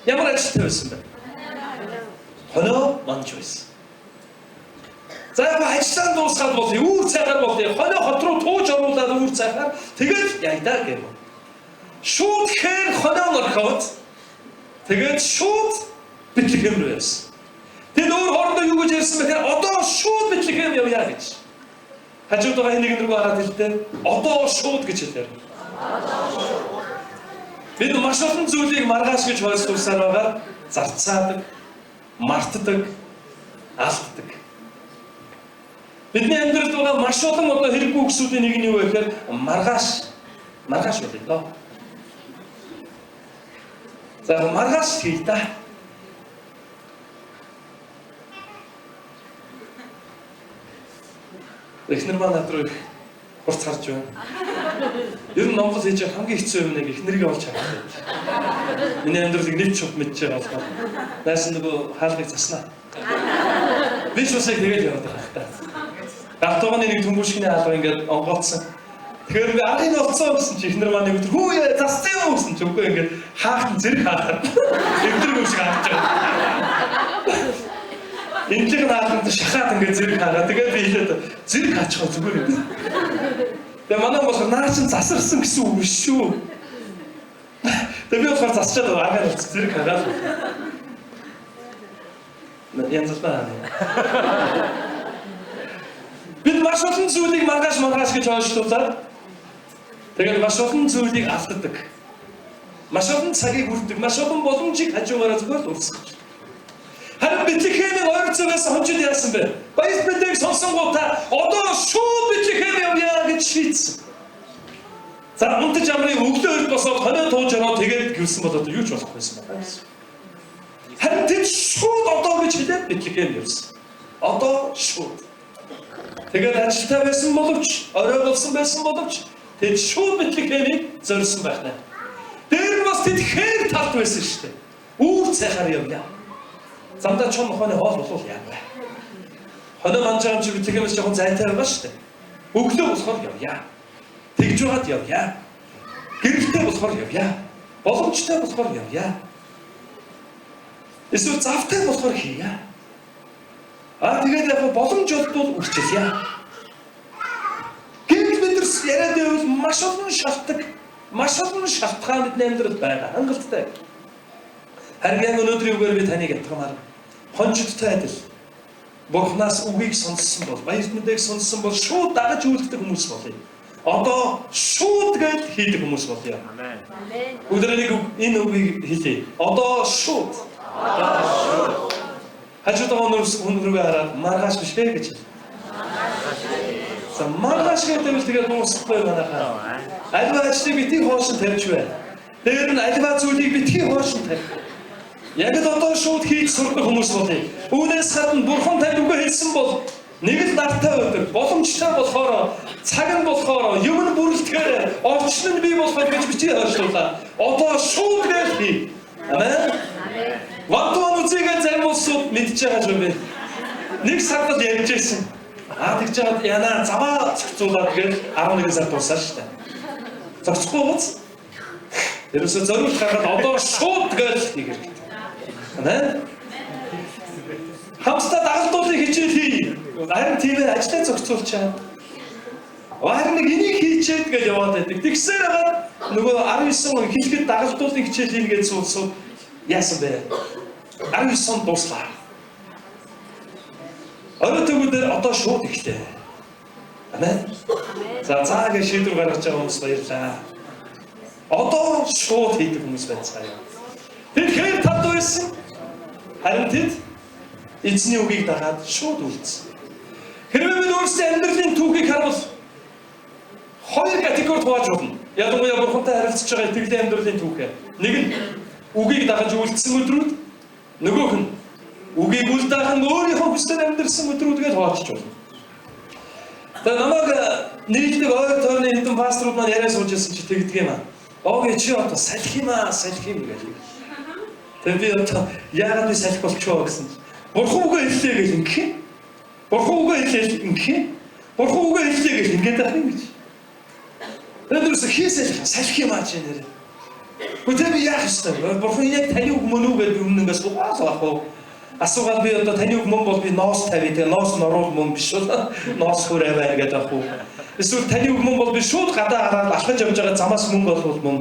Ямар ажилтай байсан бэ? Хоноо манж байсан. За яг ажиллаа дуусгаад болъё. Үүр цайгаар болъё. Хоноо хот руу тууж оруулаад үүр цайгаар тэгээд яйдаа гэв. Шууд хэн хоноо орхоод тэгээд шууд Бэтлехем рүү явсан. Тэд өөр хоорондоо юу гэж ярьсан бэ гэхээр одоо шууд Бэтлехем явъя гэж. Хажууд байгаа нэг рүү хараад хэлдэг. Одоо шууд гэж хэлээр. Бид маш олон зүйлийг маргааш гэж ойлгуулсаар байгаа. Зарцаадаг, мартдаг, алддаг. Бидний амьдралд байгаа маш олон одоо хэрэггүй үгсүүдийн нэг нь юу вэ гэхээр маргааш болъё доо. За маргааш хий та. Эхнэр маань над руу хурц харж байна. Ер нь Монгол хийж хамгийн хэцүү юм нэг эхнэрийг олж хардаг. Миний амьдралыг нэвч шууд мэдж байгаа болохоор найс нөгөө хаалгыг заснаа. Би ч усыг тэгээд яваад байгаа та. Гартууганы нэг төмбөшгний хаалга ингээд онгооцсон. Тэгэхээр би арыг олцсон гэсэн чи эхнэр маань нэг өдөр хүү зассан юм гэсэн чи үгүй ингээд хаахт зэрэг хаахад. Эвдэр юм шиг хааж байгаа. Энэнийг наадад шахаад ингээд зэрэг хаагаа. Тэгээд би хэлээд зэрэг хаачихсан зүгээр юм. Тэгээ манай болохоор наа чин засарсан гэсэн үг шүү. Тэгээ би болохоор засчаад байгаа агаар зэрэг хаагаад. Янз бүрийн. Бид маш олон зүйлийг маргааш гэж ойлгуулаад тэгээд маш олон зүйлийг алддаг. маш олон цагийг хүртдэг, маш олон боломжийг хажуугаараа зүгээр л урсгаж. Харин Бэтлехемийн ойролцоогоос хончид яасан бэ? Баяр мэдээг сонсонгуудаа одоо шууд Бэтлехем явъя гэж шийдсэн. За унтаж амрын өглөө босоод хоноо тууж ороод тэгээд гүсэн бол одоо юу ч болох байсан байна. Харин тэд шууд одоо гэж хэлээд Бэтлехем явсан. Одоо шууд. Тэгээд ажилтаа байсан боловч, орой болсон байсан боловч тэд шууд Бэтлехемийг зорьсон байна. Тэр нь бас тэд хээр талд байсан шүү дээ. Үүр цайхаар явъя. Замдаа чон мохоны хоол болов яа. Хоноо манжаам чи Бэтлехемээс жоохон зайтай байгаа шүү дээ. Өглөө болохоор явъя. Тэгж байгаад явъя. Гэрэлтэй болохоор явъя. Боломжтой болохоор явъя. Эсвэл завтай болохоор хийя. Тэгээд яг боломж олдвол үрчилъя. Гэвч бид нар яриад байвал маш олон шалтгаан, маш олон шалтгаан бидний амьдралд байгаа. Хангалттай. Харин яг өнөөдрийн үгээр би таныг ятгамаар хончидтай адил. Бурханаас үгийг сонссон бол, баяр мэдээг сонссон бол шууд дагаж үйлдэх хүмүүс болъё. Одоо шууд гэж хийдэг хүмүүс болъё. Амен. Өдрөнийг энэ үгийг хэлье. Одоо шууд. Хажуудаа өнөргөө хараад маргааш биш ээ гэж. За маргааш гэдэг нь тэгээд дуусахгүй манайхаа. Альва ажлыг битгий хоошин тавьж байна. Дээр нь альва зүйлийг битгий хоошин тавь. Яг л одоо шууд хийж сурах хүмүүс болъё. Үүнээс гадна бурхан танд үгээ хэлсэн бол нэг л нартай өдөр боломжтой болохоор цаг нь болохоор юм нь бүрэлдэхээр орчин нь бий болоход гэж битгий хойшлуулаа. Одоо шууд гэж хий. Амен. Вантуан үзээгээ зарим улсууд мэдж байгаа шүү бэ. Нэг сард ярьж байсан. Тэгж жаад яна заваа зохицуулаад тэгээд 11 сар дуусаа шүү дээ. Зохицохгүй гоц. Тэрөөсөө зориулт гаргаад одоо шууд гэж хийх хэрэгтэй. Амен. Хамтдаа дагалдуулыг хичээл хий. Харин тийм ажлаа зохицуулчаад. Харин нэг энийг хийчээд гэж яваад байдаг. Тэгсээр хагаад нөгөө 19 он хэлэхэд дагалдуулыг хичээл хийнэ гэж суулсууд яасан бэ? 19 он дуслаа. Орой төгөөдөр одоо шууд ихтэй. Амен. За гэж шийдвэр гаргаж байгаа хүмүүс баярлаа. Одоо шууд хийдэг хүмүүс байцгаая. Тэд хээр тад байсан. Харин тэд эзний үгийг дагаад шууд үйлдсэн. Хэрвээ бид өөрсдийн амьдралын түүхийг харвал хоёр категорид хувааж болно. Ядангуяа бурхантай харилцаж байгаа итгэлийн амьдралын түүхээ. Нэг нь үгийг дагаж үйлдсэн өдрүүд, нөгөөх нь үгийг үл дахан өөрийнхөө хүслээр амьдрсан өдрүүдгээд хуваалцж болно. Тэгээд намайг нийлдэг ойр тойрны хэдэн пасторууд маань яриа сууж байсан чи тэгдэг юм аа. Оогийн чи одоо салхи юм гэж. Тэгээд би одоо яагаад би салхи болчихоо гэсэн чи. Бурхан үгээ хэллээ гэж ингэх. Бурхан үгээ хэллээ ингэх. Бурхан үгээ хэллээ гэж ингэж байх юм гэж. Тэгээд хийсэл салхи юм аа чи нэрээ. Гэхдээ би яах ёстой? Бурхан яг таны үг мөн үү гэж өмнө ингээс сугаалах. Асуугаад би одоо таны үг мөн бол би ноос тавья. Тэгээ ноос нь орвол мөн биш бол ноос хүрээ байна гэдэг ах уу. Эсвэл таны үг мөн бол би шууд гадаа хараад алхаж явж байгаа замаас мөн болвол мөн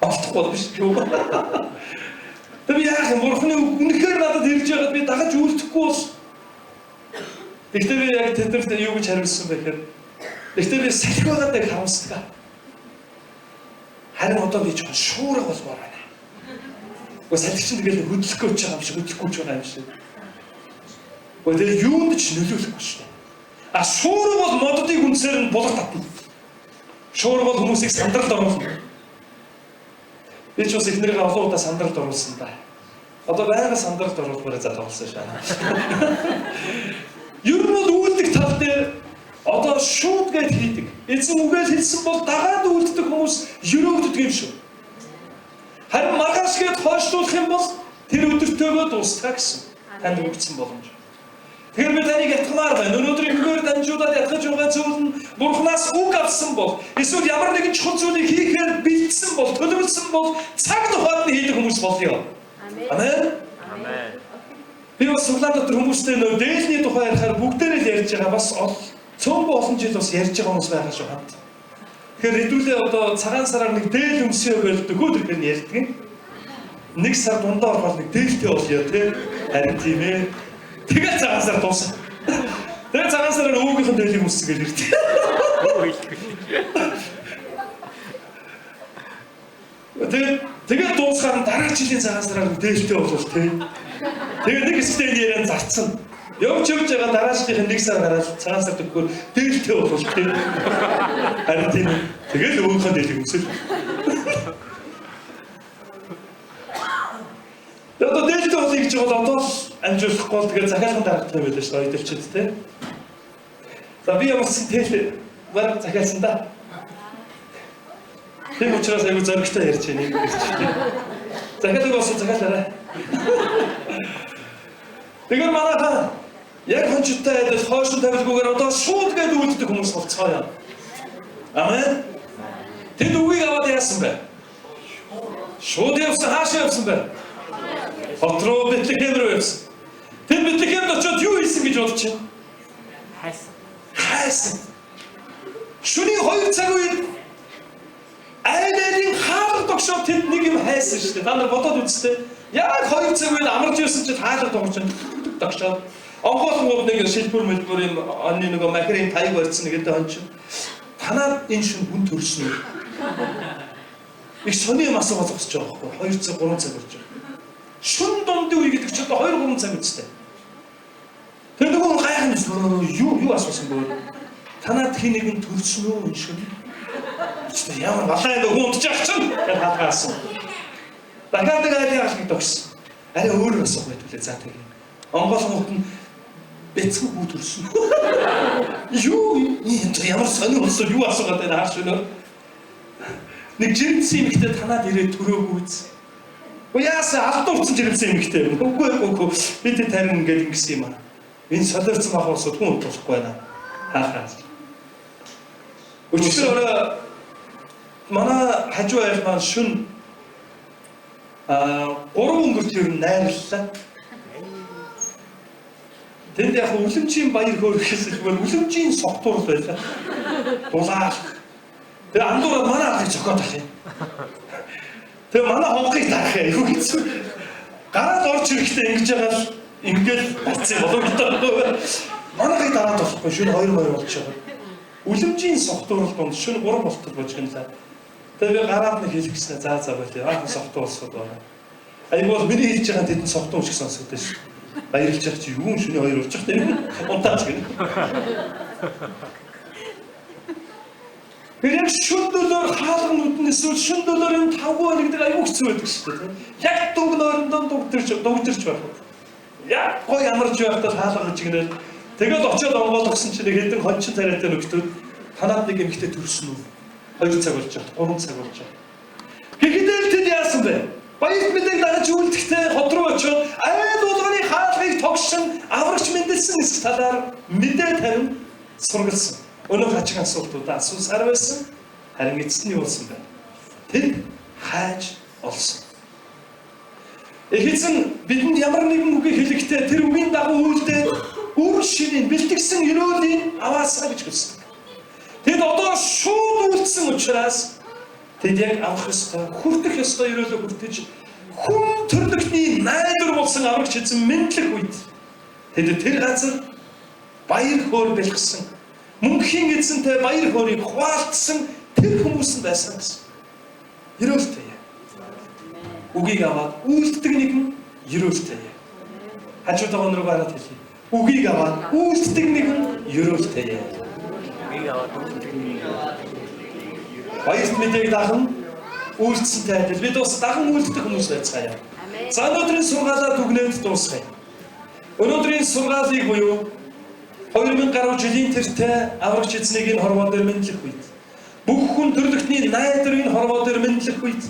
олдохгүй биш юу? Тэр яах юм? Бурханы үг үнэхээр надад ирж байгаад би дагаж үйлдэхгүй бол. Гэхдээ би яг тэднэрт юу гэж хариулсан бэ гэхээр гэхдээ би салхи байгаадаа харамсдаг. Харин одоо би ч шуурга болмоор байна. Салхи чинь тэгэл хөдлөхгүй ч байгаа юм шиг, хөдлөхгүй ч байгаа юм шиг. Тэгээд юунд ч нөлөөлөхгүй шүү дээ. Шуурга бол моддыг үнсээр нь булах татна. Шуурга бол хүмүүсийг сандралд оруулна. Би ч бас эхнэрээ олон удаа сандралд оруулсан да. Одоо байнга сандралд оруулахаараа залгуулсан шаа. Ер нь бол үйлдэх тал дээр одоо шууд гэж хийдэг. Эзэн үгээр хэлсэн бол дагаад үйлддэг хүмүүс өрөөгддөг юм шүү. Харин маргааш гээд хойшлуулах юм бол тэр өдөртөөгөө дуустгаа гэсэн. Танд өгсөн боломж. Тэгэхээр би таныг ятгамаар байна. Өнөөдрийн үгээр дамжуулаад ятгаж байгаа зүйл нь Бурханаас үг авсан бол эсвэл ямар нэгэн чухал зүйлийг хийхээр бэлдсэн бол, төлөвлөсөн бол цаг тухайд нь хийдэг хүмүүс болъё. Амен. Амен. Би бас суглаан дотор хүмүүстэй нөө дээлний тухай ярихаар бүгдээрээ л ярьж байгаа. Бас цөөн олон жил бас ярьж байгаа хүмүүс байгаа шүү хамт. Тэгэхээр хэдүүлээ одоо цагаан сараар нэг дээл өмсөё гэж өгөөд ирэхээр ярьдаг. Нэг сар дундаа ороход нэг дээлтэй болъё тий. Харин тийм ээ. Тэгээд цагаан сар дуусна. Тэгээд цагаан сараар өвгийнхэн дээлийг өмссөн гэж ирдэг. Тэгээд дуусгаар нь дараа жилийн цагаасараа дээлтэй болов тий. Тэгээд нэг хэсэгтээ нэрэн зарцсан. Явж байгаа дараа жилийн нэг сар гараад цагаан сар төгөөр дээлтэй болов тий. Харин тийм тэгээд өөрийнхөө дээлийг үсэл. Одоо дээлтэй болъё гэж бол одоо л амжуулахгүй бол тэгээд захиалгын даргатай байлаа шүү дээ оёдолчид тий. За би ямар сэтгэл баг захиалсан да. Тийм учраас аюу зоригтой ярьж байна юм гэж тийм. Захиалга болсон захиалаарай. Тэгэхээр манайхан яг хончтой адил хойшин тавилгүйгээр одоо шууд гээд үлддэг хүмүүс болцгоё. Амен. Тэд үгийг аваад яасан бэ? Шууд явсан хаашаа явсан бэ? Хот руу Бэтлехэм рүү явсан. Тэд Бэтлехемд очиод юу хийсэн гэж бодож байна? Хайсан. Шөнийн 2 цаг үед айлын хаалга тогшоо тэд нэг юм хайсан шүү дээ. Та нар бодоод үзтээ. Яг 2 цаг үед амарч ирсэн чинь хаалга тогшоо тогшоо. Онгоолгууд нэг шилбэр мэлбэр юм онны нөгөө махрын тайг барьсан гэдэг он чинь. Танаад энэ шин хүн төрсөн үү? Их сони юм асууж байгаа байхгүй. 2 цаг 3 цаг болж байгаа. Шүн дундын үе гэдэг чинь 2 3 цаг үстэй. Тэр нөгөө гайхамшиг юу асуусан бэ? Танаад хий нэгэн төрсөн үү энэ шин? Ямар балай нөгөө унтчих чинь гэж хатгаасан. Дахиад нэг айлын тогсон. Арай өөр асуух байлгүй за тэгээ. Онгоолгууд нь бэцгүй хүү төрсөн. Юу ямар сони болсон юу асуугаад байна хааш өнөө. Нэг жирэмсэн эмэгтэй танаад ирээд төрөөгүй үз. Уяасаа алдуурсан жирэмсэн эмэгтэй. Үгүй би тэ тарин ингээд ингэсэн юм аа. Энэ солиорцсон бахуусууд хүн болохгүй байна. Хаахаа. Өчигдөр манай хажуу айлт маань шүн 3 өнгөрт ер нь найрлалаа. Тэнд яг үлэмжийн баяр хөөрөхөөс ихвэр үлэмжийн согтуур байлаа. Дулаах. Тэгээ андуураад манай ахыг зохиод ах юм. Тэгээ манай хонхыг дарах юм гэсэн. Гараад орж ирэхдээ ингэж байгаа л ингээл бацсан болов гэдэг. Манайхыг дараад болохгүй шүн 2 болж байгаа. Үлэмжийн согтуур донд шүн 3 болтол болж гинлээ. Тэгээ гараад нэг хэлгэснэ заа байлаа. Аа согтуу болсод байна. Айгуул миний хэлж байгаа тэдэн согтуу шиг сонсогдсон шүү. Баярлж байгаа чи юун шүний 2 болж байгаа юм. Унтаач гэнэ. Тэр шүн дөлөөр хаалган нүднээс шүн дөлөөрийн тавгүй нэгдэг аюу хэцүү байдаг шүү дээ. Яг дугнойрондоо дугтэрч байх. Яг гой амарч байхдаа хаалган чигнэл. Тэгээд очиод онгоол өгсөн чинь нэг хэдэн хончин царайтай нөхдөд танаад нэг эмэгтэй төрсөн үү? 2 цаг болж байгаа, 3 цаг болж байгаа. Гэхдээ тэд яасан бэ? Баяр мэдээг дагаж үлдэхдээ хот руу очиод айн дуулганы хаалгыг тогшин аврагч мэндэлсэн хэсэг талаар мэдээ тавин сургалсан. Өнөө хачиг асуултуудаа асуусаар байсан. Харин эцэст нь юу болсон бэ? Тэд хайж олсон. Эхэзэн бидэнд ямар нэгэн үгийг хэлэхдээ тэр үгийн дагуу үйлдээд үр шинийн бэлтгэсэн өрөөлийн аваасаа гэж хэлсэн. Тэд одоо шууд үлдсэн учраас тэд яг авах ёстой, хүртэх ёстой өрөөлөө хүртэж хүн төрлөختний найдвар болсон аврагч эзэн мэдлэх үед тэд тэр газар баяр хөөр бэлгсэн. Мөнхийн эзэнтэй баяр хөөргийг хуваалцсан тэр хүмүүс нь байсан гэсэн. Өрөөлтэй. Үгийг аваад үйлддэг нэгэн өрөөлтэй. Хажуудаа өнрөө гараад хэлье. Үгийг аваад үйлддэг нэгэн өрөөлтэй. Баяр мэдээг дахин үйлдсэнтэй адил бид бас дахин үйлдэх хүмүүс байцгаая. За өнөөдрийн сургаалаа дүгнээд дуусгая. Өнөөдрийн сургаалыг буюу 2000 гаруй жилийн тэртээ аврагч эзнийг хорвоо дээр мэдлэх үед бүх хүн төрлөختний найдрын хорвоо дээр мэдлэх үед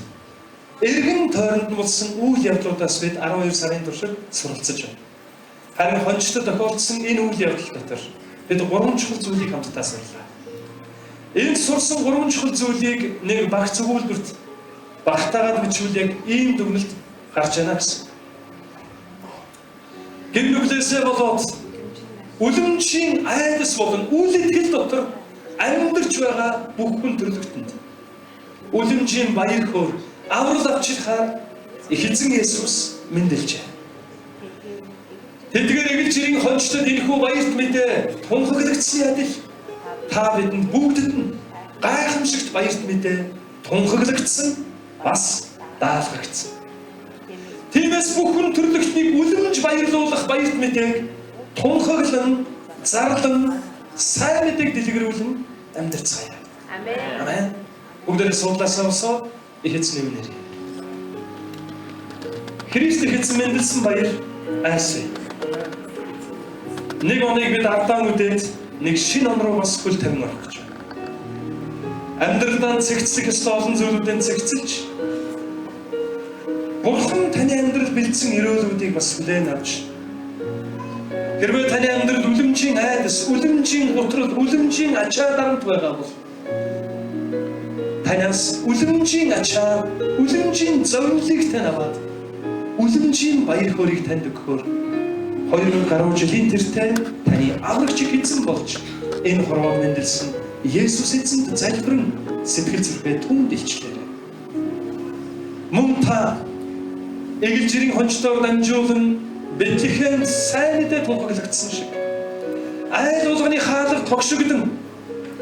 эргэн тойронд болсон үйл явдлуудаас бид 12 сарын туршид суралцж байна. Харин хончтой тохиолдсон энэ үйл явдал дотор бид 3 чухал зүйлийг хамтдаа сурлаа. Энэ сурсан 3 чухал зүйлийг нэг багц өгүүлбэрт багтаагаад бичвэл яг ийм дүгнэлт гарч байна гэсэн. Гэр бүлээсээ болоод үлэмжийн айдас болон үйл итгэл дотор амьдарч байгаа бүх хүн төрлөختөнд үлэмжийн баяр хөөр аврал авчирхаар их эзэн Есүс мэндэлжээ. Тэдгээр эгэл жирийн хончтод энэхүү баярт мэдээ тунхаглагдсан адил та бидэнд бүгдэд нь гайхамшигт баярт мэдээ тунхаглагдсан бас даалгагдсан. Тиймээс бүхэн төрлөختнийг үлэмж баярлуулах баярт мэдээг тунхаглан, зарлан, сайн мэдээг дэлгэрүүлэн амьдарцгаая. Амен. Бүгдээрээ суудлаасаа босоо их эзний үнээр. Христ их эзэн мэндэлсэн баяр айсвэ. Нэг оныг бид авдаан үдээд нэг шин он руу бас хөл тавин орох гэж байна. Амьдралдаа цэгцлэх ёстой олон зүйлүүдийн цэгцэлж Бурхан таны амьдрал бэлдсэн өрөөлүүдийг бас хүлээн авч хэрвээ таны амьдрал үлэмжийн айдас, үлэмжийн готрол, үлэмжийн ачаа дарамт байгаа бол танаас үлэмжийн ачаа, үлэмжийн зовлоныг тань аваад үлэмжийн баяр хөөргийг танд өгөхөөр 2000 гаруй жилийн тэртээ таны аврагч эзэн болж энэ хорвоо мэндэлсэн Есүс эзэнд залбирэн сэтгэл зүрхээ түнд илчлээрэй. Мөн та Эгэл жирийн хончтойгоо дамжуулан Бэтлехэм сайн мэдээ тунхаглагдсан шиг айл уулганы хаалга тогшигдсон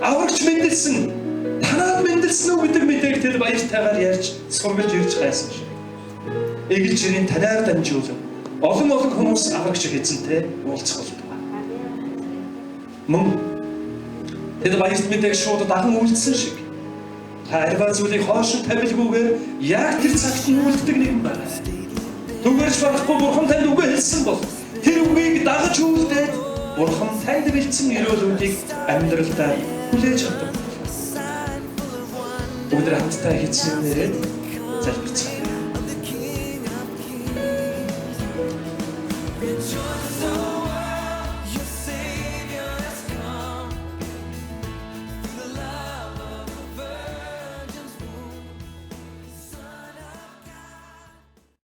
аврагч мэндэлсэн танаад мэндэлсэн үү гэдэг мэдээг тэр баяртайгаар ярьж сургалж ирж гайсан шиг Эгэл жирийн танаар дамжуулан олон хүмүүс аврагч эзэнтэй уулзах болтугай. Мөн тэр баярт мэдээг шууд даган үйлдсэн шиг та арва зүйлийг хоошин тавилгүйгээр яг тэр цагт нь үлддэг нэгэн байна. Түгээрч барахгүй Бурхан танд үгээ хэлсэн бол тэр үгийг дагаж үйлдээд Бурхан танд бэлдсэн өрөөлүүдийг амьдралдаа хүлээж авдаг. Бүгд хамтдаа эзэн нэрээр залбирцгаая.